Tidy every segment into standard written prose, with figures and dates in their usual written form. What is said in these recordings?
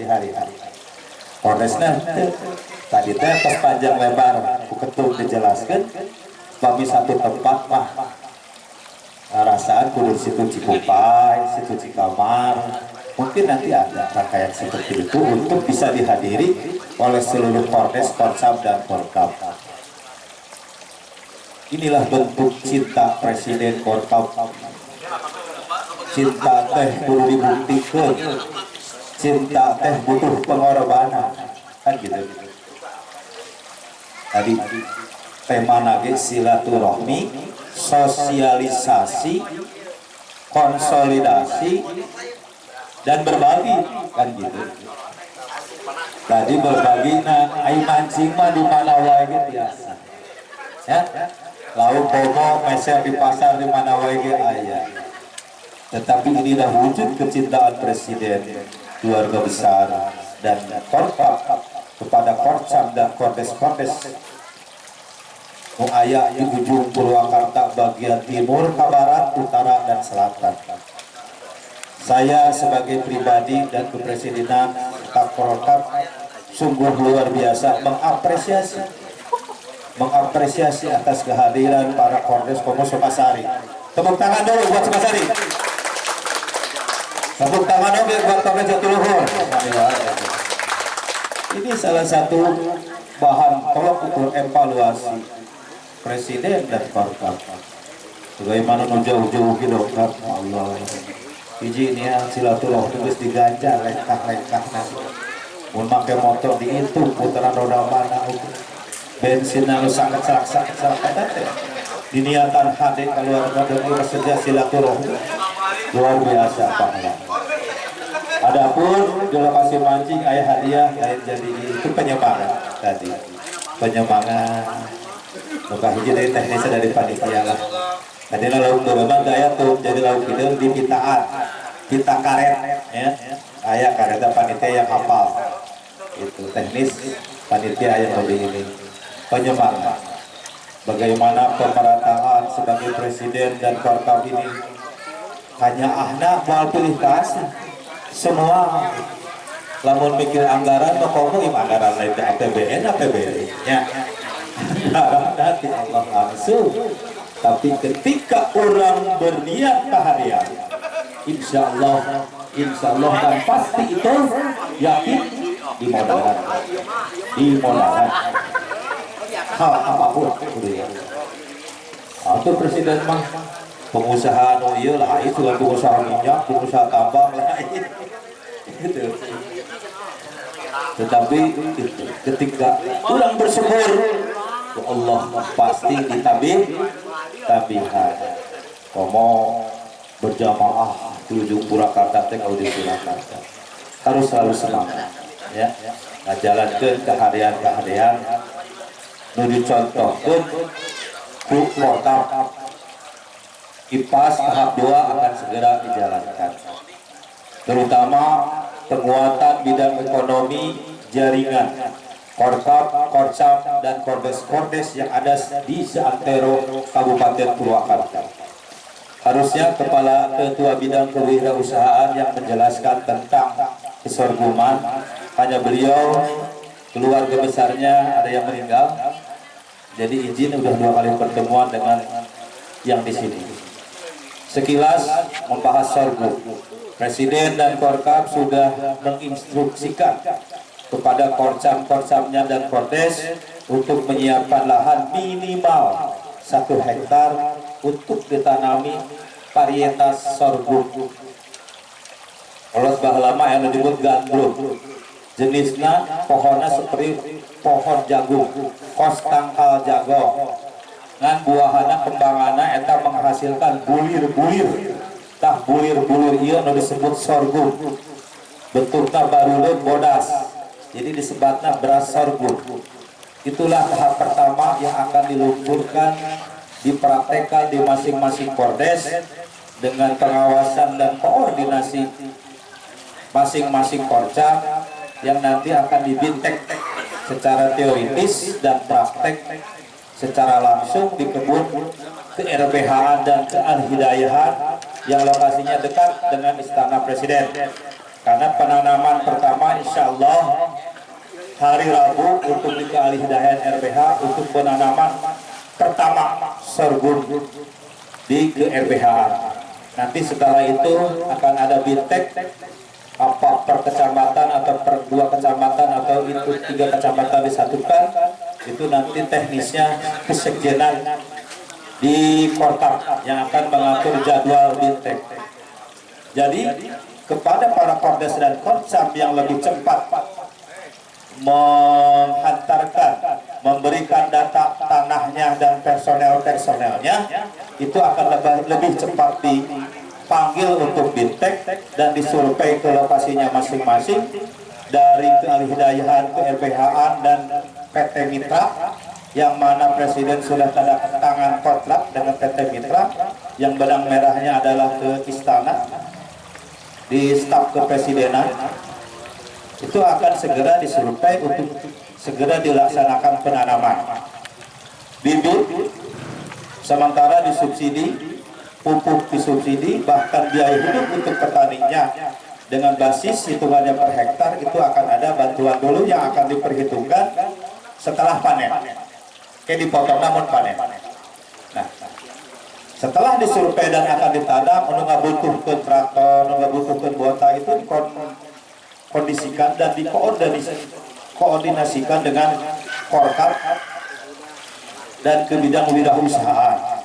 hari-hari. Polresnya tadi teh pas panjang lebar ketua dijelaskan kami satu tempat mah rasaan kudu situ Cikupai, situ Cikamar, mungkin nanti ada rangkaian seperti itu untuk bisa dihadiri oleh seluruh Polres, Korsam dan Korkam. Inilah bentuk cinta Presiden Korkam. Cinta teh kudu dibuktikan, cinta teh butuh pengorbanan, kan gitu. Tadi tema nage silaturahmi, sosialisasi, konsolidasi, dan berbagi, kan gitu. Tadi berbagi, nah, ayo mancing mah di mana wae biasa. Ya, lauk bomo meser di pasar di mana wae aya. Tetapi inilah wujud kecintaan Presiden, keluarga besar, dan Korkam kepada Korsam dan Kordes-Kordes aya di ujung Purwakarta bagian timur, barat, utara, dan selatan. Saya sebagai pribadi dan kepresidenan Korkam sungguh luar biasa mengapresiasi atas kehadiran para Kordes Komo Sukasari. Tepuk tangan dulu buat Sukasari. Tepuk tangan dulu buat Kordes Jatiluhur. Ini salah satu bahan tolak ukur evaluasi Presiden dan Korkam. Bagaimana jauh-jauh dokter Allah. Hiji ini silaturahmi terus diganjar lekah-lekah nanti. Mun make motor diitung putaran roda mana itu. Bensin anu sangat teh. Diniatan hade keluarga dan bersedia silaturahmi. Luar biasa pahala. Adapun di lokasi mancing ayah hadiah lain jadi itu penyemangat tadi. Penyemangat bukan hiji dari teknisnya dari panitia lah. Tadi lauk memang gaya tuh jadi lauk itu di kita karet ya. Ayah karetnya panitia yang hafal. Itu teknis panitia yang lebih ini. Penyemangat. Bagaimana pemerataan sebagai presiden dan Korkam ini hanya ahna mau pilih kasih semua lamun mikir anggaran mau anggaran lain APBN ya nanti Allah langsung. Tapi ketika orang berniat kaharian insya Allah dan pasti itu yakin dimodalkan hal apapun atau presiden mah pengusaha iya lah itu kan pengusaha minyak, pengusaha tambang lain gitu. Tetapi ketika orang bersyukur Allah pasti tabihan komo berjamaah di ujung Purwakarta teh kalau di Purwakarta harus selalu semangat ya ngajalankeun kehadian nu dicontohkeun ku Korkam. IPAS tahap 2 akan segera dijalankan, terutama penguatan bidang ekonomi jaringan Korkam, Korsam, dan Kordes-Kordes yang ada di seantero Kabupaten Purwakarta. Harusnya Kepala Ketua Bidang Kewirausahaan yang menjelaskan tentang kesorghuman, hanya beliau, keluarga besarnya ada yang meninggal, jadi izin udah 2 kali pertemuan dengan yang di sini. Sekilas membahas sorghum, Presiden dan Korkam sudah menginstruksikan kepada Korsam-Korsamnya dan Kordes untuk menyiapkan lahan minimal 1 hektar untuk ditanami varietas sorghum. Kalau sebelah lama yang disebut gandrung, jenisnya pohonnya seperti pohon jagung, kos tangkal jago. Ngan buahana kembanganna eta menghasilkan bulir-bulir. Tah bulir-bulir ieu nu disebut sorghum. Bentukna baruleun bodas. Jadi disebutna beras sorghum. Itulah tahap pertama yang akan diluncurkan, dipraktekkan di masing-masing Kordes dengan pengawasan dan koordinasi masing-masing Korsam yang nanti akan dibintek secara teoritis dan praktek secara langsung di kebun ke-RBH-an dan ke-Al-Hidayahan yang lokasinya dekat dengan Istana Presiden. Karena penanaman pertama insya insya Allah hari Rabu untuk di Kali Hidayah RBH untuk penanaman pertama sorghum di ke RBH. Nanti setelah itu akan ada bintek apa per kecamatan atau per 2 kecamatan atau itu 3 kecamatan disatukan, itu nanti teknisnya kesekjenan di Kortam yang akan mengatur jadwal bintek. Jadi kepada para kordes dan korcam yang lebih cepat menghantarkan, memberikan data tanahnya dan personelnya, itu akan lebih cepat dipanggil untuk bintek dan disurvei ke lokasinya masing-masing dari Kealihidayahan, ke-RBH-an dan PT Mitra, yang mana Presiden sudah tanda tangan kontrak dengan PT Mitra, yang benang merahnya adalah ke Istana di staf kepresidenan. Itu akan segera disurvei untuk segera dilaksanakan penanaman bibit, sementara disubsidi, pupuk disubsidi, bahkan biaya hidup untuk petaninya dengan basis hitungannya per hektar itu akan ada bantuan dulu yang akan diperhitungkan setelah panen. Kayak dipotong namun panen. Nah, setelah disurvei dan akan ditanam, nggak butuh ke traktor, nggak butuh ke buata, itu kondisikan dan dikoordinasikan dengan Korkap dan ke bidang wirausahaan.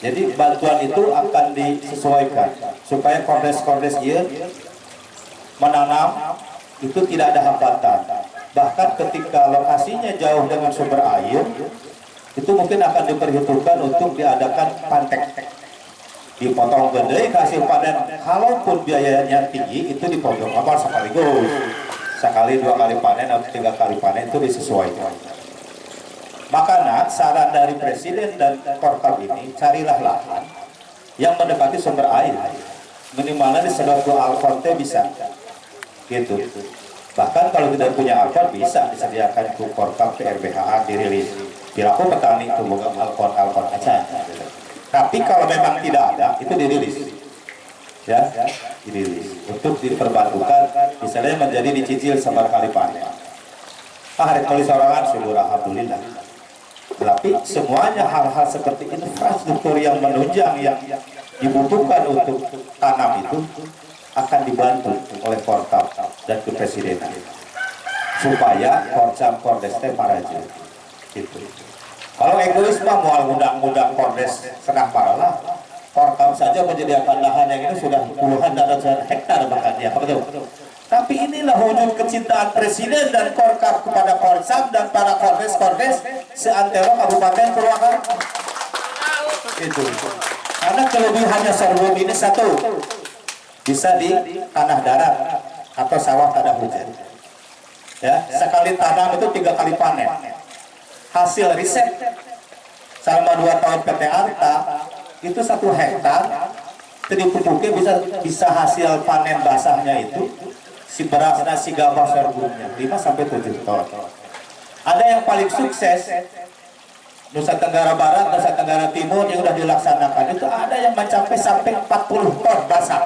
Jadi bantuan itu akan disesuaikan supaya kordes-kordes menanam itu tidak ada hambatan. Bahkan ketika lokasinya jauh dengan sumber air, itu mungkin akan diperhitungkan untuk diadakan pantek, dipotong gede hasil panen. Kalaupun biayanya tinggi, itu dipotong apa sekali 2 kali panen atau 3 kali panen, itu disesuaikan. Makanya saran dari Presiden dan Korkap ini, carilah lahan yang mendekati sumber air, minimalnya di sedot ke Alfonte bisa gitu. Bahkan kalau tidak punya alfon bisa disediakan ke Korkap, ke RBH dirilis. Kira-kira petani itu bukan alfon aja. Tapi kalau memang tidak ada, itu dirilis, ya, dirilis untuk diperbantukan, misalnya menjadi dicicil sama kali panen. Hari tulis sorangan syukur alhamdulillah. Tapi semuanya hal-hal seperti infrastruktur yang menunjang yang dibutuhkan untuk tanam itu akan dibantu oleh Korkap dan Kepresidenan supaya korcam kordes maraja gitu. Kalau egois mah mau ngundang kordes senang paralah. Korkap saja menyediakan lahan yang itu sudah puluhan dan ratusan hektar bahkan ya, betul. Tapi inilah wujud kecintaan Presiden dan Korkap kepada korcam dan para kordes seantero Kabupaten Purwakarta. Itu. Karena kelebihannya sorghum ini satu, bisa di tanah darat atau sawah tanah hujan. Ya, sekali tanam itu 3 kali panen. Hasil riset selama 2 tahun PT Arta itu 1 hektar itu dipupuknya bisa hasil panen basahnya itu si berasnya si gabah sorghumnya 5-7 ton. Ada yang paling sukses Nusa Tenggara Barat, Nusa Tenggara Timur yang sudah dilaksanakan itu ada yang mencapai sampai 40 ton basah.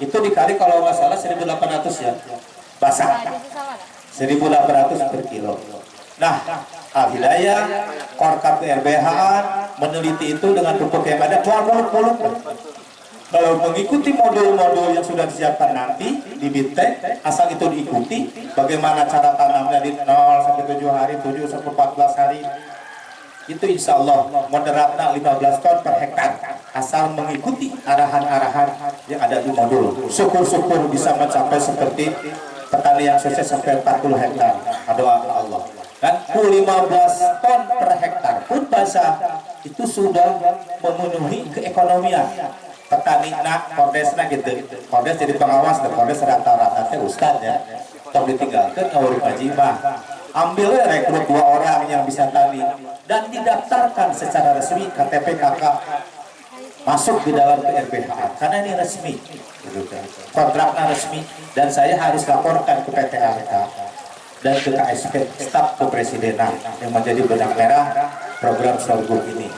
Itu dikali kalau nggak salah 1.800 ya basah, 1.800 per kilo. Nah, Al-Hidayah, Korkap RBH meneliti itu dengan pupuk yang ada jual mulut-mulut. Kalau mengikuti modul-modul yang sudah disiapkan nanti di Bintek, asal itu diikuti bagaimana cara tanamnya di 0 sampai 7 hari, 7 sampai 14 hari, itu insya Allah menerapkan 15 ton per hektar asal mengikuti arahan-arahan yang ada di modul. Syukur-syukur bisa mencapai seperti petani yang sukses sampai 40 hektar. Doa Allah. Dan 15 ton per hektar pun basah itu sudah memenuhi keekonomian petani nak kordesna gitu. Kordes jadi pengawas dan kordes rata-rata ustad ya. Tok ditinggalkan ngawuri pajimah. Ambil rekrut 2 orang yang bisa tani dan didaftarkan secara resmi KTP KK masuk di dalam RBH karena ini resmi gitu kan. Kontraknya resmi dan saya harus laporkan ke PT Arta dan ke KSP staf kepresidenan yang menjadi benang merah program sorghum ini.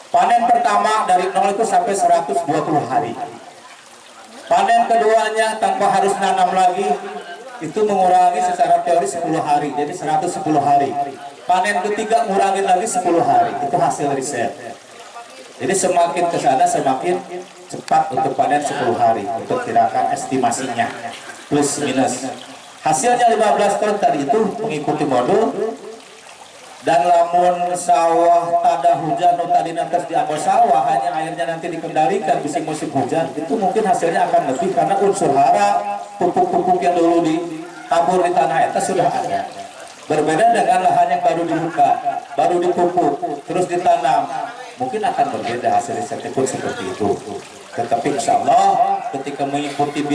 Panen pertama dari 0 itu sampai 120 hari. Panen keduanya tanpa harus nanam lagi itu mengurangi secara teori 10 hari, jadi 110 hari. Panen ketiga ngurangin lagi 10 hari, itu hasil riset. Jadi semakin ke sana semakin cepat untuk panen 10 hari, untuk kirakan estimasinya plus minus. Hasilnya 15 ton tadi itu mengikuti modul. Dan lamun sawah tada hujan atau tadi nanti diambil sawah hanya airnya nanti dikendalikan bisa musim hujan, itu mungkin hasilnya akan lebih karena unsur hara pupuk-pupuk yang dulu ditabur di tanah itu sudah ada. Berbeda dengan lahan yang baru dibuka, baru dipupuk, terus ditanam, mungkin akan berbeda hasil risetnya pun seperti itu. Tetapi insya Allah ketika mengikuti